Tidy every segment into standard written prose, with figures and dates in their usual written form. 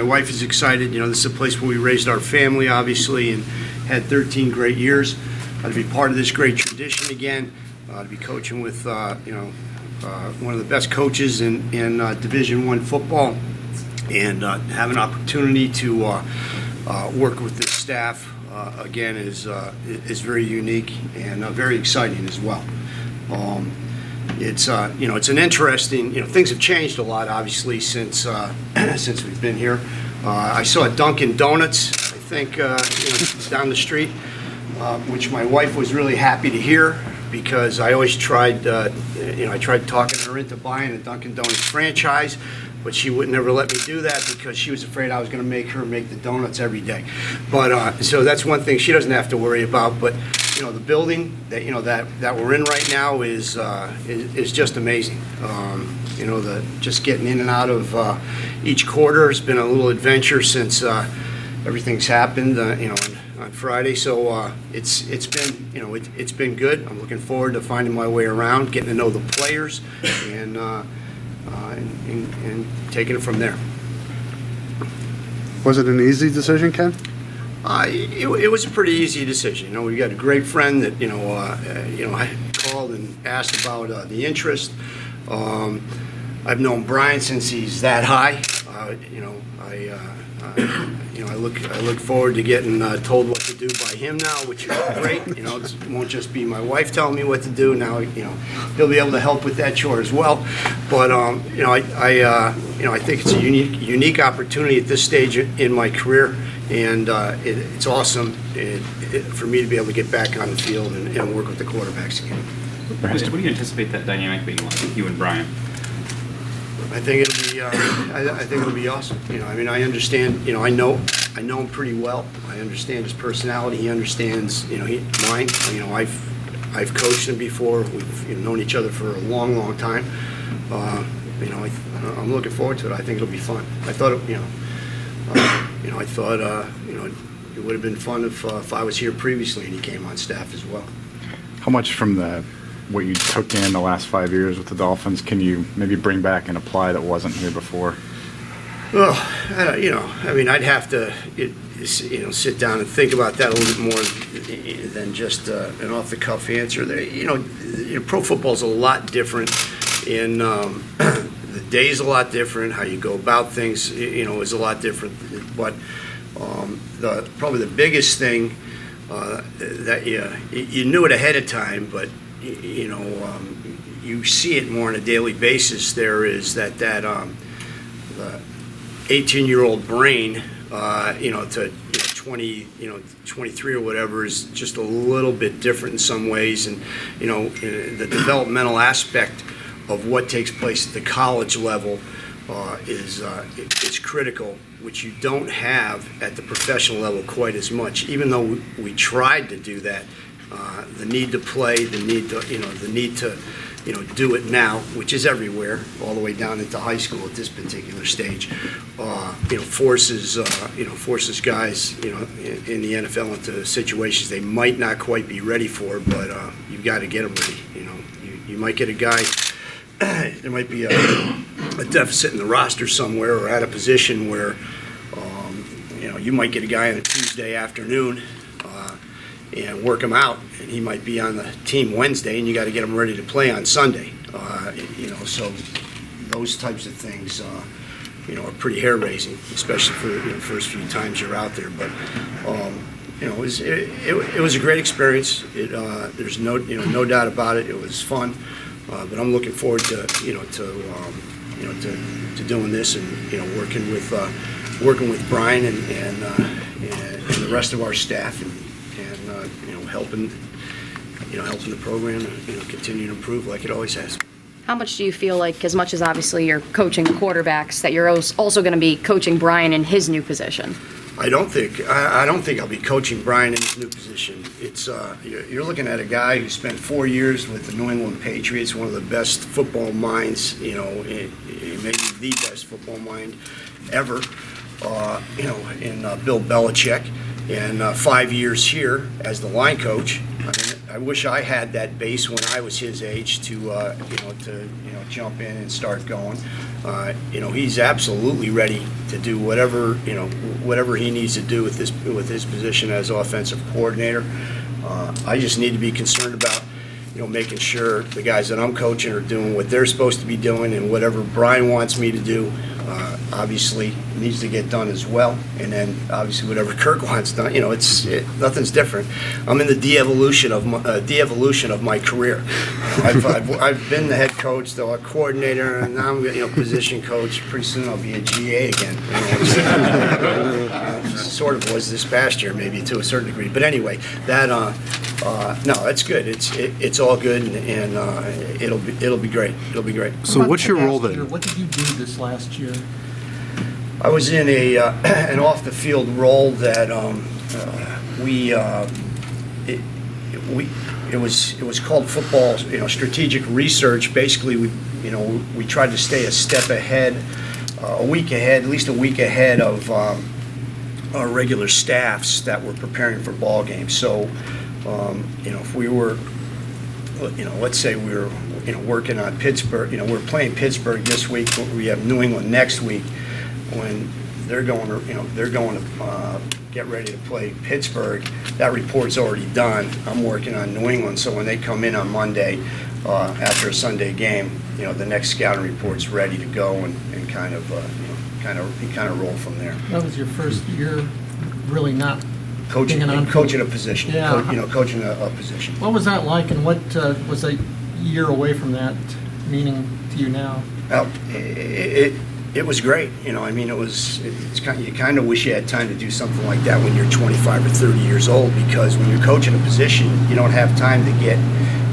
My wife is excited. This is a place where we raised our family, obviously, and had 13 great years. To be part of this great tradition again, to be coaching with, one of the best coaches in Division I football, and have an opportunity to work with this staff again is very unique and very exciting as well. It's an interesting, things have changed a lot, obviously, since we've been here. I saw Dunkin' Donuts, I think, down the street, which my wife was really happy to hear, because I always tried, I tried talking her into buying a Dunkin' Donuts franchise, but she would never let me do that because she was afraid I was going to make her make the donuts every day. But so that's one thing she doesn't have to worry about. But the building that we're in right now is just amazing. Just getting in and out of each quarter has been a little adventure since everything's happened. On Friday, so it's been good. I'm looking forward to finding my way around, getting to know the players, and taking it from there. Was it an easy decision, Ken? It was a pretty easy decision. We got a great friend that I called and asked about the interest. I've known Brian since he's that high. I look forward to getting told what to do by him now, which is great. It won't just be my wife telling me what to do. Now, he'll be able to help with that chore as well. But I think it's a unique opportunity at this stage in my career, and it's awesome for me to be able to get back on the field and work with the quarterbacks again. What do you anticipate that dynamic being like, you and Brian? I think it'll be. I think it'll be awesome. I understand. I know him pretty well. I understand his personality. He understands. Mine. I've coached him before. We've known each other for a long, long time. I'm looking forward to it. I think it'll be fun. I thought it would have been fun if I was here previously and he came on staff as well. How much from what you took in the last 5 years with the Dolphins can you maybe bring back and apply that wasn't here before? Well, I'd have to, sit down and think about that a little bit more than just an off-the-cuff answer. Pro football's a lot different, and the day's a lot different. How you go about things, is a lot different. But probably the biggest thing that you knew it ahead of time, but you see it more on a daily basis. There is that 18-year-old brain, to 20, 23 or whatever, is just a little bit different in some ways, and the developmental aspect of what takes place at the college level is critical, which you don't have at the professional level quite as much. Even though we tried to do that. The need to play, the need to do it now, which is everywhere, all the way down into high school at this particular stage, forces guys, in the NFL into situations they might not quite be ready for, but you've got to get them ready. You might get a guy, there might be a deficit in the roster somewhere, or at a position where, you might get a guy on a Tuesday afternoon and work him out, and he might be on the team Wednesday, and you got to get him ready to play on Sunday. So those types of things, are pretty hair-raising, especially for the first few times you're out there. But it was a great experience. There's no doubt about it. It was fun, but I'm looking forward to doing this and working with Brian and the rest of our staff and helping the program continue to improve like it always has. How much do you feel like, as much as obviously you're coaching quarterbacks, that you're also going to be coaching Brian in his new position? I don't think I'll be coaching Brian in his new position. It's you're looking at a guy who spent 4 years with the New England Patriots, one of the best football minds, maybe the best football mind ever, in Bill Belichick, and 5 years here as the line coach, I mean, I wish I had that base when I was his age to jump in and start going. He's absolutely ready to do whatever he needs to do with his position as offensive coordinator. I just need to be concerned about making sure the guys that I'm coaching are doing what they're supposed to be doing, and whatever Brian wants me to do, obviously needs to get done as well. And then obviously whatever Kirk wants done, nothing's different. I'm in the de-evolution of my career. I've been the head coach, the coordinator, and now I'm position coach. Pretty soon I'll be a GA again. Sort of was this past year, maybe to a certain degree. But anyway, that no, that's good. It's all good, and it'll be great. It'll be great. So what's your role then? What did you do this last year? I was in an off the field role that it was called football strategic research. Basically, we tried to stay a step ahead, a week ahead, at least a week ahead of our regular staffs that were preparing for ball games. So if we were, let's say we were working on Pittsburgh, we're playing Pittsburgh this week, we have New England next week. When they're going to get ready to play Pittsburgh, that report's already done. I'm working on New England, so when they come in on Monday after a Sunday game, the next scouting report's ready to go, and kind of roll from there. That was your first year, really not Coaching a position. Yeah. Coaching a position. What was that like, and what was a year away from that meaning to you now? Well, it was great. It's you kind of wish you had time to do something like that when you're 25 or 30 years old, because when you're coaching a position, you don't have time to get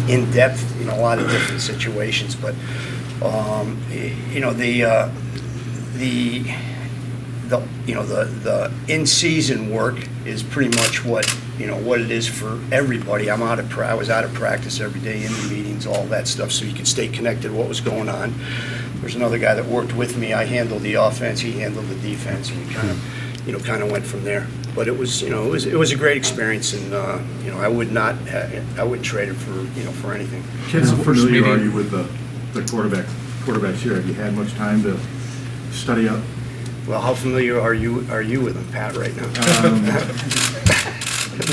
in depth in a lot of different situations. But the in-season work is pretty much what it is for everybody. I was out of practice every day, in the meetings, all that stuff, so you could stay connected to what was going on. There's another guy that worked with me. I handled the offense, he handled the defense, and we kind of went from there. But it was a great experience, and I wouldn't trade it for anything. Ken, how familiar are you with the quarterbacks here? Have you had much time to study up? Well, how familiar are you with him, Pat, right now?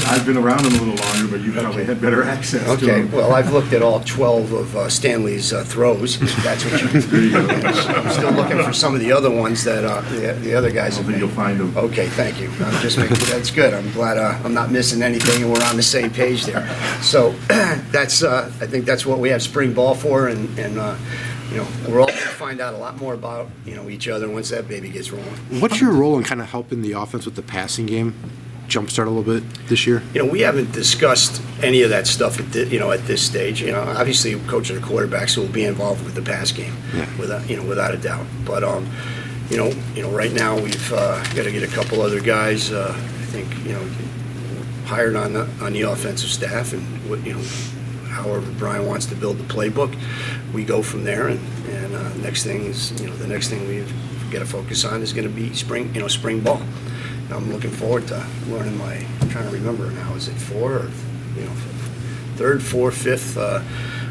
I've been around him a little longer, but you probably had better access to Okay, him. well, I've looked at all 12 of Stanley's throws. That's what you. There you go. I'm still looking for some of the other ones that the other guys have I think made. you'll find them. Okay, thank you. I'm just making, that's good. I'm glad I'm not missing anything, and we're on the same page there. So that's I think that's what we have spring ball for, and we're all going to find out a lot more about each other once that baby gets rolling. What's your role in kind of helping the offense with the passing game jumpstart a little bit this year? We haven't discussed any of that stuff at this stage. Obviously, coaching the quarterbacks will be involved with the pass game, without a doubt. But right now we've got to get a couple other guys. I think hired on the offensive staff, and however Brian wants to build the playbook, we go from there. And next thing is the next thing we've got to focus on is going to be spring ball. I'm looking forward to learning I'm trying to remember now, is it third, fourth, fifth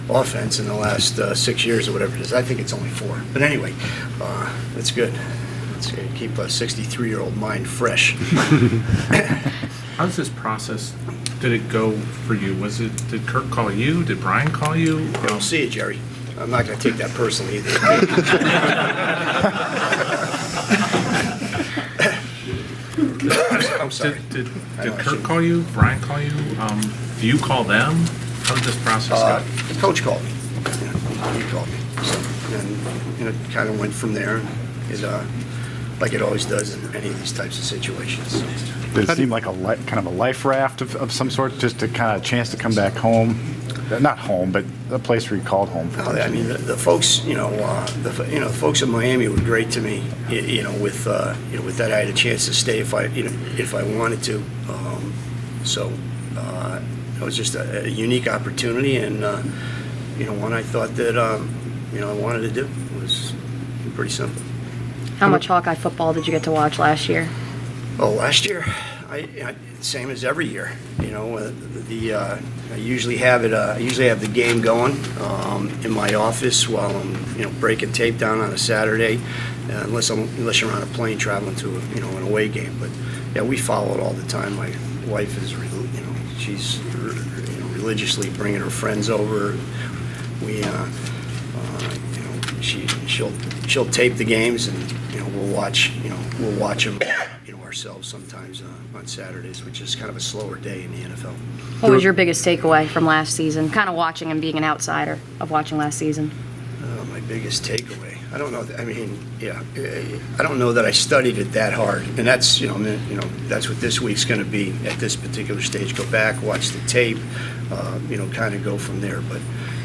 offense in the last 6 years or whatever it is. I think it's only 4. But anyway, that's good. It's good to keep a 63-year-old mind fresh. How's this process? Did it go for you? Did Kirk call you? Did Brian call you? I'll see you, Jerry. I'm not going to take that personally either. I'm sorry. Did Kirk call you? Brian call you? Do you call them? How did this process go? The coach called me. He called me. So, and it kind of went from there. Like it always does in any of these types of situations. So. Did it seem like kind of a life raft of some sort, just to kind of chance to come back home? Not home, but a place where you called home. I mean, the folks, the folks in Miami were great to me. With that, I had a chance to stay if I wanted to. So it was just a unique opportunity, and one I thought that I wanted to do. It was pretty simple. How much Hawkeye football did you get to watch last year? Oh, last year, Same as every year, you know, I usually have the game going in my office while I'm, you know, breaking tape down on a Saturday, unless you're on a plane traveling to, you know, an away game. But yeah, we follow it all the time. My wife is, you know, she's, you know, religiously bringing her friends over. We, you know, she'll tape the games, and you know, we'll watch them, you know, ourselves sometimes on Saturdays, which is kind of a slower day in the NFL. What was your biggest takeaway from last season? Kind of watching and being an outsider of watching last season. My biggest takeaway. I don't know. I mean, yeah, I don't know that I studied it that hard, and that's, you know, that's what this week's going to be at this particular stage. Go back, watch the tape, you know, kind of go from there. But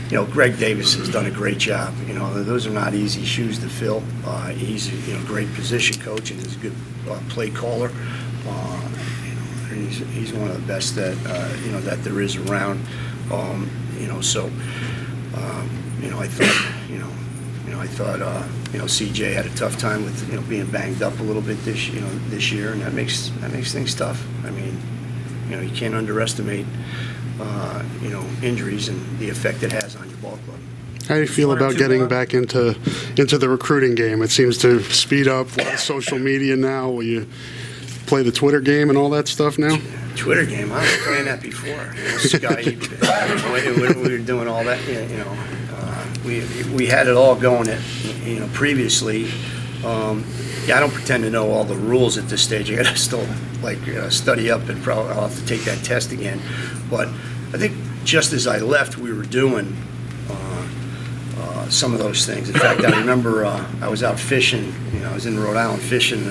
you know, Greg Davis has done a great job. You know, those are not easy shoes to fill. He's, you know, great position coach and is a good play caller. You know, he's one of the best that you know, that there is around. You know, so you know, I thought, you know, CJ had a tough time with, you know, being banged up a little bit this year, and that makes things tough. I mean, you know, you can't underestimate you know, injuries and the effect it has on your ball club. How do you feel about getting back into the recruiting game? It seems to speed up. A lot of social media now. Will you play the Twitter game and all that stuff now? Twitter game? I was playing that before. You know, Skype, when we were doing all that, you know, we had it all going you know, previously. Yeah, I don't pretend to know all the rules at this stage. I got to still study up, and probably I'll have to take that test again. But I think just as I left, we were doing some of those things. In fact, I remember I was out fishing. You know, I was in Rhode Island fishing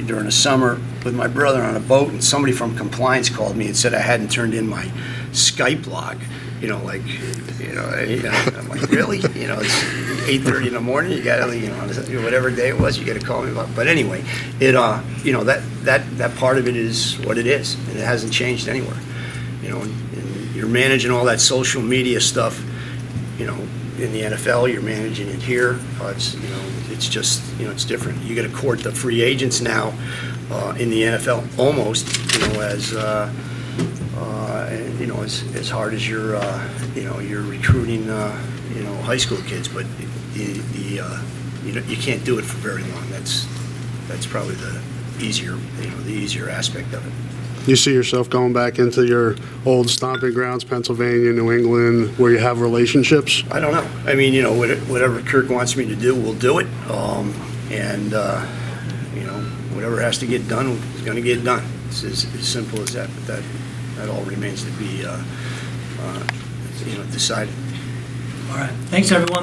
during the summer with my brother on a boat, and somebody from compliance called me and said I hadn't turned in my Skype log. You know, like, you know, I'm like, really? You know, it's 8:30 in the morning. You got to, you know, whatever day it was, you got to call me about. But anyway, it, you know, that part of it is what it is, and it hasn't changed anywhere. You know, and you're managing all that social media stuff. You know, in the NFL, you're managing it here. It's, you know, it's just, you know, it's different. You got to court the free agents now in the NFL almost, you know, as you know, as hard as you're you know, you're recruiting you know, high school kids, but you know, you can't do it for very long. That's probably the easier aspect of it. You see yourself going back into your old stomping grounds, Pennsylvania, New England, where you have relationships? I don't know. I mean, you know, whatever Kirk wants me to do, we'll do it. And you know, whatever has to get done is going to get done. It's as simple as that. But that all remains to be you know, decided. All right. Thanks, everyone.